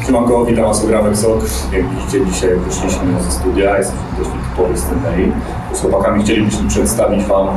Siemanko, witam Was, Gramek Sok. Jak widzicie, dzisiaj wyszliśmy ze studia, jesteśmy dość typowej scenerii. Z chłopakami chcielibyśmy przedstawić Wam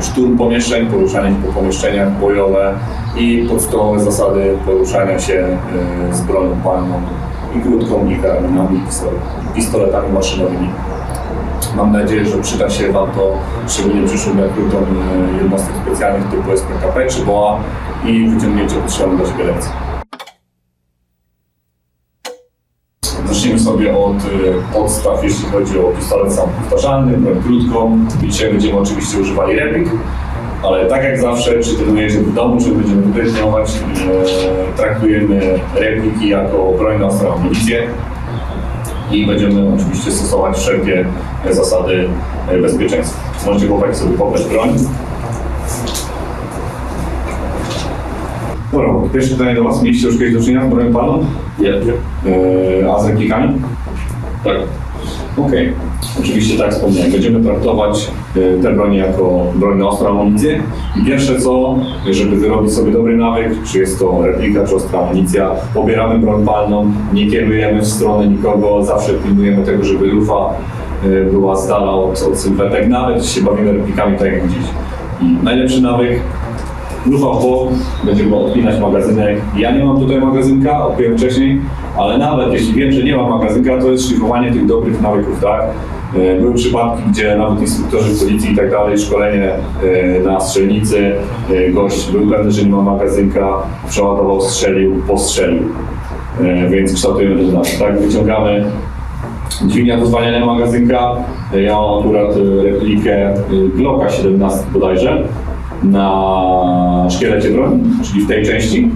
szturm pomieszczeń, poruszanie się po pomieszczeniach bojowe i podstawowe zasady poruszania się z bronią palną i krótką, i karabinami, pistoletami maszynowymi. Mam nadzieję, że przyda się Wam to, szczególnie przyszłym rekrutom jednostek specjalnych typu SPKP czy BOA i wyciągnięcie potrzebnych dla siebie lekcji. Zacznijmy sobie od podstaw, jeśli chodzi o pistolet samopowtarzalny, broń krótką. Dzisiaj będziemy oczywiście używali replik, ale tak jak zawsze przy trenujecie w domu, czy będziemy tutaj trenować, traktujemy repliki jako broń na ostrą amunicję i będziemy oczywiście stosować wszelkie zasady bezpieczeństwa. Możecie chłopaki sobie pobrać broń. Dobra, pierwsze pytanie do Was. Mieliście już kiedyś do czynienia z bronią palną? A z replikami? Tak. Okej. Oczywiście tak wspomniałem. Będziemy traktować te bronie jako broń na ostrą amunicję. I pierwsze co, żeby wyrobić sobie dobry nawyk, czy jest to replika, czy ostra amunicja, pobieramy broń palną, nie kierujemy w stronę nikogo, zawsze pilnujemy tego, żeby lufa była z dala od sylwetek, nawet się bawimy replikami tak jak dziś. I najlepszy nawyk, lufa w bok, będziemy odpinać magazynek. Ja nie mam tutaj magazynka, odpiłem wcześniej, ale nawet jeśli wiem, że nie mam magazynka, to jest szlifowanie tych dobrych nawyków, tak? Były przypadki, gdzie nawet instruktorzy policji i tak dalej, szkolenie na strzelnicy, gość był pewny, że nie ma magazynka, przeładował, strzelił, postrzelił. Więc kształtujemy ten nawyk, tak? Wyciągamy dźwignia do zwalniania magazynka. Ja mam akurat replikę Glocka 17 bodajże na szkielecie broni, czyli w tej części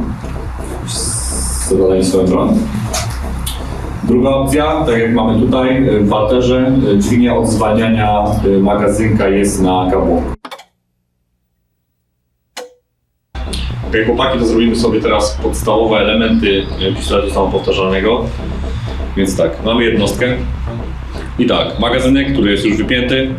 zadanie swoją broń. Druga opcja, tak jak mamy tutaj w walterze, dźwignia od zwalniania magazynka jest na kabłonku. Ok, chłopaki, to zrobimy sobie teraz podstawowe elementy pistoletu samopowtarzalnego. Więc tak, mamy jednostkę i tak, magazynek, który jest już wypięty,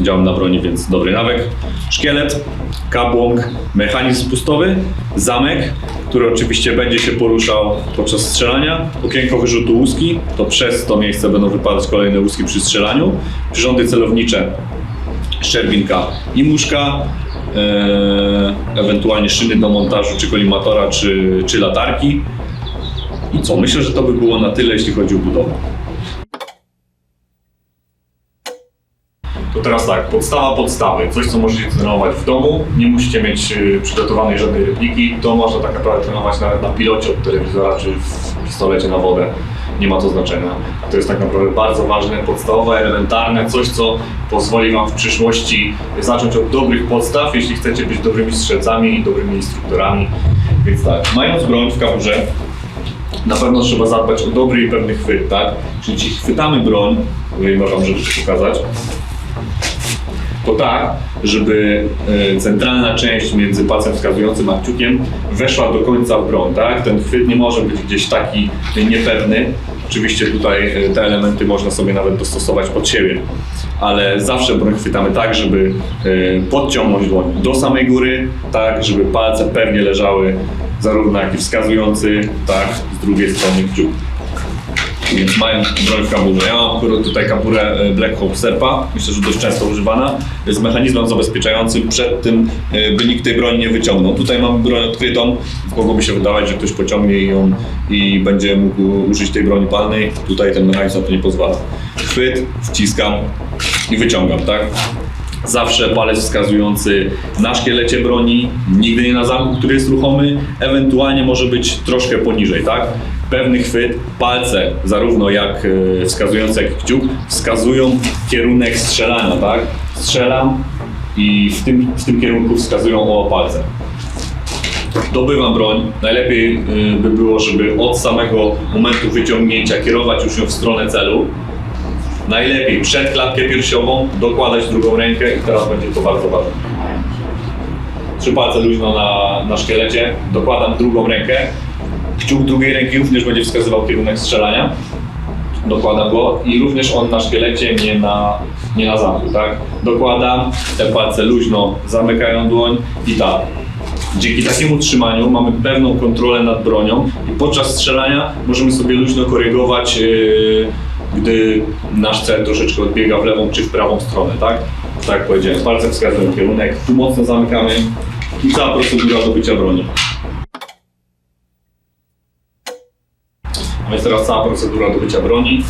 działamy na broni, więc dobry nawyk. Szkielet, kabłąk, mechanizm spustowy, zamek, który oczywiście będzie się poruszał podczas strzelania, okienko wyrzutu łuski, to przez to miejsce będą wypadać kolejne łuski przy strzelaniu, przyrządy celownicze, szczerbinka i muszka, ewentualnie szyny do montażu, czy kolimatora, czy latarki. I co? Myślę, że to by było na tyle, jeśli chodzi o budowę. To teraz tak, podstawa podstawy, coś co możecie trenować w domu, nie musicie mieć przygotowanej żadnej repliki, to można tak naprawdę trenować nawet na pilocie od telewizora czy w pistolecie na wodę, nie ma to znaczenia. To jest tak naprawdę bardzo ważne, podstawowe, elementarne, coś co pozwoli Wam w przyszłości zacząć od dobrych podstaw, jeśli chcecie być dobrymi strzelcami i dobrymi instruktorami. Więc tak, mając broń w kaburze, na pewno trzeba zadbać o dobry i pewny chwyt, tak? Czyli chwytamy broń, uważam, żeby to pokazać, to tak, żeby centralna część między palcem wskazującym a kciukiem weszła do końca w broń, tak? Ten chwyt nie może być gdzieś taki niepewny. Oczywiście tutaj te elementy można sobie nawet dostosować pod siebie, ale zawsze broń chwytamy tak, żeby podciągnąć dłoń do samej góry, tak, żeby palce pewnie leżały zarówno jak i wskazujący, tak, z drugiej strony kciuk. Więc mają broń w kaburze. Ja mam akurat tutaj kaburę Black Hawk Serpa, myślę, że dość często używana, z mechanizmem zabezpieczającym przed tym, by nikt tej broni nie wyciągnął. Tutaj mamy broń odkrytą, mogłoby się wydawać, że ktoś pociągnie ją i będzie mógł użyć tej broni palnej. Tutaj ten mechanizm na to nie pozwala. Chwyt, wciskam i wyciągam, tak? Zawsze palec wskazujący na szkielecie broni, nigdy nie na zamku, który jest ruchomy, ewentualnie może być troszkę poniżej, tak? Pewny chwyt, palce, zarówno jak wskazujące, jak i kciuk, wskazują kierunek strzelania, tak? Strzelam i w tym kierunku wskazują palce. Dobywam broń, najlepiej by było, żeby od samego momentu wyciągnięcia kierować już ją w stronę celu. Najlepiej przed klatkę piersiową dokładać drugą rękę i teraz będzie to bardzo ważne. 3 palce luźno na szkielecie, dokładam drugą rękę. Kciuk drugiej ręki również będzie wskazywał kierunek strzelania. Dokładam go i również on na szkielecie, nie na zamku, tak? Dokładam, te palce luźno zamykają dłoń i tak. Dzięki takiemu trzymaniu mamy pewną kontrolę nad bronią i podczas strzelania możemy sobie luźno korygować, gdy nasz cel troszeczkę odbiega w lewą czy w prawą stronę, tak? Tak jak powiedziałem, palce wskazują kierunek, tu mocno zamykamy i cała procedura dobycia broni. A więc teraz cała procedura dobycia broni.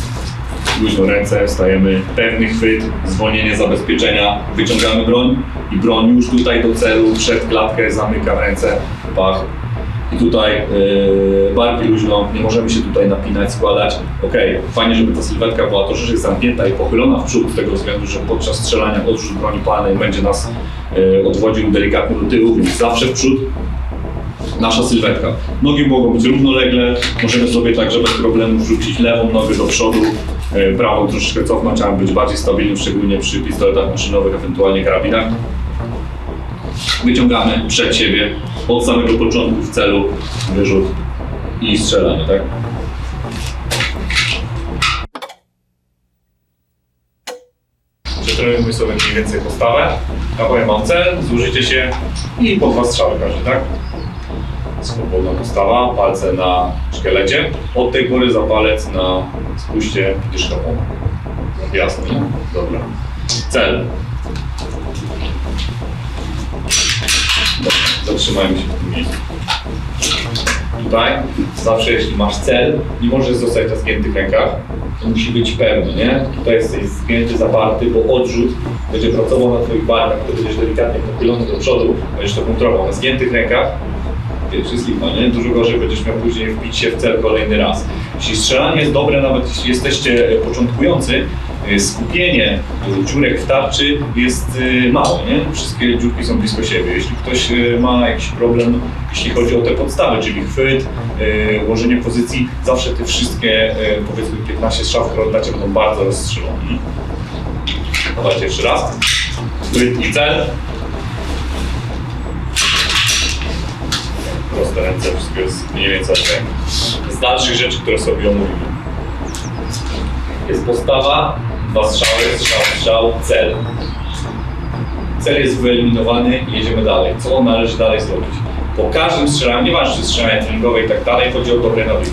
Luźno ręce, wstajemy, pewny chwyt, zwolnienie zabezpieczenia, wyciągamy broń i broń już tutaj do celu, przed klatkę, zamykam ręce, pach. I tutaj barki luźno, nie możemy się tutaj napinać, składać. Fajnie, żeby ta sylwetka była troszeczkę zamknięta i pochylona w przód, z tego względu, że podczas strzelania odrzut broni palnej będzie nas odwodził delikatnie do tyłu, więc zawsze w przód. Nasza sylwetka. Nogi mogą być równolegle, możemy sobie także bez problemu wrzucić lewą nogę do przodu, prawą troszeczkę cofnąć, aby być bardziej stabilnym, szczególnie przy pistoletach maszynowych, ewentualnie karabinach. Wyciągamy przed siebie, od samego początku w celu, wyrzut i strzelanie, tak? Przetrenujmy sobie mniej więcej postawę, a powiem mam cel, zużycie się i po 2 strzały każdy, tak? Swobodna postawa, palce na szkielecie. Od tej pory za palec na spuście dyszkową. Jasne, nie? Dobra. Cel. Dobra, zatrzymajmy się w tym miejscu. Tutaj zawsze jeśli masz cel, nie możesz zostać na zgiętych rękach. To musi być pewny, nie? Tutaj jesteś zgięty, zaparty, bo odrzut będzie pracował na twoich barkach, to będziesz delikatnie pochylony do przodu, będziesz to kontrolował. Na zgiętych rękach jest lipa, nie? Dużo gorzej będziesz miał później wbić się w cel kolejny raz. Jeśli strzelanie jest dobre, nawet jeśli jesteście początkujący, skupienie dziurek w tarczy jest małe, nie? Wszystkie dziurki są blisko siebie. Jeśli ktoś ma jakiś problem, jeśli chodzi o te podstawy, czyli chwyt, ułożenie pozycji, zawsze te wszystkie, powiedzmy 15 strzał, które oddacie, będą bardzo rozstrzelone. Dawajcie jeszcze raz. Chwyt i cel. Proste ręce, wszystko jest mniej więcej z dalszych rzeczy, które sobie omówimy. Jest postawa, 2 strzały, strzał, cel. Cel jest wyeliminowany i jedziemy dalej. Co należy dalej zrobić? Po każdym strzelaniu, nieważne czy strzelanie treningowe i tak dalej, chodzi o dobre nawyki.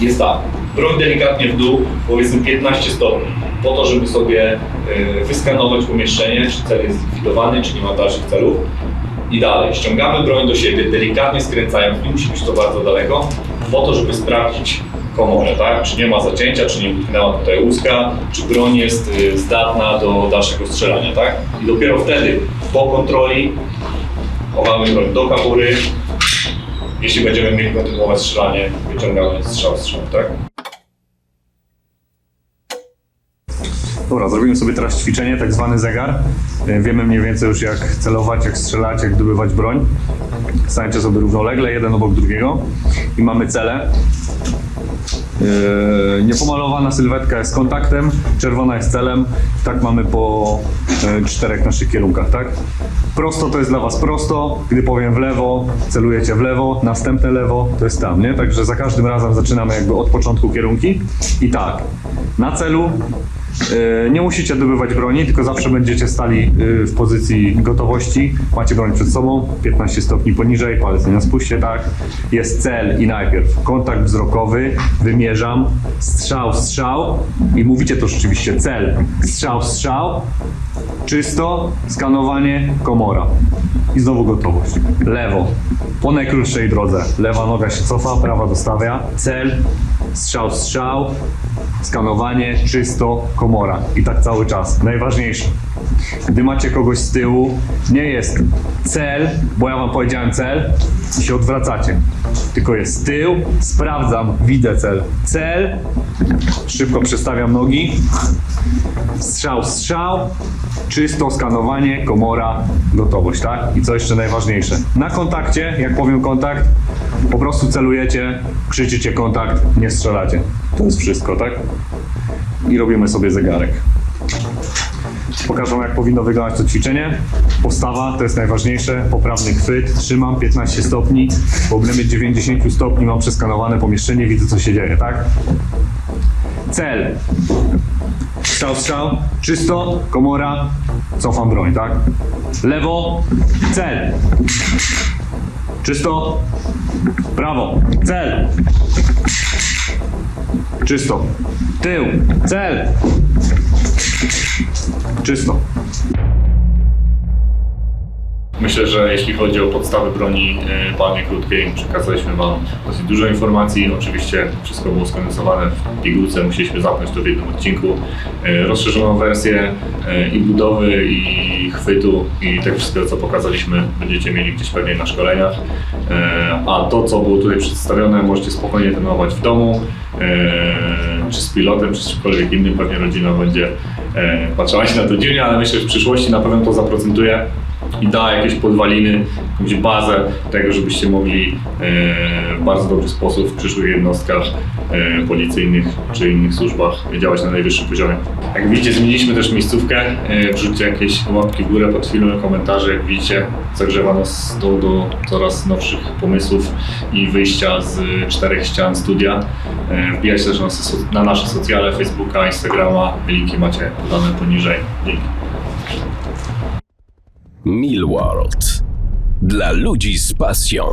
Jest tak, broń delikatnie w dół, powiedzmy 15 stopni, po to, żeby sobie wyskanować pomieszczenie, czy cel jest zlikwidowany, czy nie ma dalszych celów. I dalej, ściągamy broń do siebie, delikatnie skręcając, nie musi być to bardzo daleko, po to, żeby sprawdzić komorę, tak? Czy nie ma zacięcia, czy nie utknęła tutaj łuska, czy broń jest zdatna do dalszego strzelania, tak? I dopiero wtedy, po kontroli, chowamy broń do kabury. Jeśli będziemy mieli kontynuować strzelanie, wyciągamy strzał, tak? Dobra, zrobimy sobie teraz ćwiczenie, tak zwany zegar. Wiemy mniej więcej już jak celować, jak strzelać, jak zdobywać broń. Stańcie sobie równolegle, jeden obok drugiego i mamy cele. Niepomalowana sylwetka jest kontaktem, czerwona jest celem. Tak mamy po 4 naszych kierunkach, tak? Prosto to jest dla was prosto, gdy powiem w lewo, celujecie w lewo, następne lewo to jest tam, nie? Także za każdym razem zaczynamy jakby od początku kierunki. I tak, na celu nie musicie dobywać broni, tylko zawsze będziecie stali w pozycji gotowości. Macie broń przed sobą, 15 stopni poniżej, palce na spuście, tak. Jest cel i najpierw kontakt wzrokowy, wymierzam, strzał i mówicie to rzeczywiście, cel, strzał, czysto, skanowanie, komora. I znowu gotowość. Lewo, po najkrótszej drodze, lewa noga się cofa, prawa dostawia, cel, strzał, skanowanie, czysto, komora. I tak cały czas. Najważniejsze. Gdy macie kogoś z tyłu, nie jest cel, bo ja wam powiedziałem cel i się odwracacie. Tylko jest tył, sprawdzam, widzę cel. Cel, szybko przestawiam nogi, strzał, czysto, skanowanie, komora, gotowość, tak? I co jeszcze najważniejsze? Na kontakcie, jak powiem kontakt, po prostu celujecie, krzyczycie kontakt, nie strzelacie. To jest wszystko, tak? I robimy sobie zegarek. Pokażę wam, jak powinno wyglądać to ćwiczenie. Postawa to jest najważniejsze, poprawny chwyt, trzymam 15 stopni, po obrębie 90 stopni mam przeskanowane pomieszczenie, widzę co się dzieje, tak? Cel. Strzał, czysto, komora, cofam broń, tak? Lewo, cel. Czysto. Prawo, cel. Czysto. Tył, cel. Czysto. Myślę, że jeśli chodzi o podstawy broni palnej krótkiej, przekazaliśmy Wam dosyć dużo informacji. Oczywiście wszystko było skondensowane w pigułce, musieliśmy zamknąć to w jednym odcinku. Rozszerzoną wersję i budowy, i chwytu, i tego wszystkiego, co pokazaliśmy, będziecie mieli gdzieś pewnie na szkoleniach. A to, co było tutaj przedstawione, możecie spokojnie trenować w domu, czy z pilotem, czy z czymkolwiek innym. Pewnie rodzina będzie patrzała się na to dziwnie, ale myślę, że w przyszłości na pewno to zaprocentuje i da jakieś podwaliny, jakąś bazę tego, żebyście mogli w bardzo dobry sposób w przyszłych jednostkach policyjnych czy innych służbach działać na najwyższym poziomie. Jak widzicie, zmieniliśmy też miejscówkę. Wrzućcie jakieś łapki w górę pod filmem, komentarze. Jak widzicie, zagrzewa nas do coraz nowszych pomysłów i wyjścia z 4 ścian studia. Wbijajcie też na nasze socjale, Facebooka, Instagrama. Linki macie podane poniżej. Dzięki. Millworld. Dla ludzi z pasją.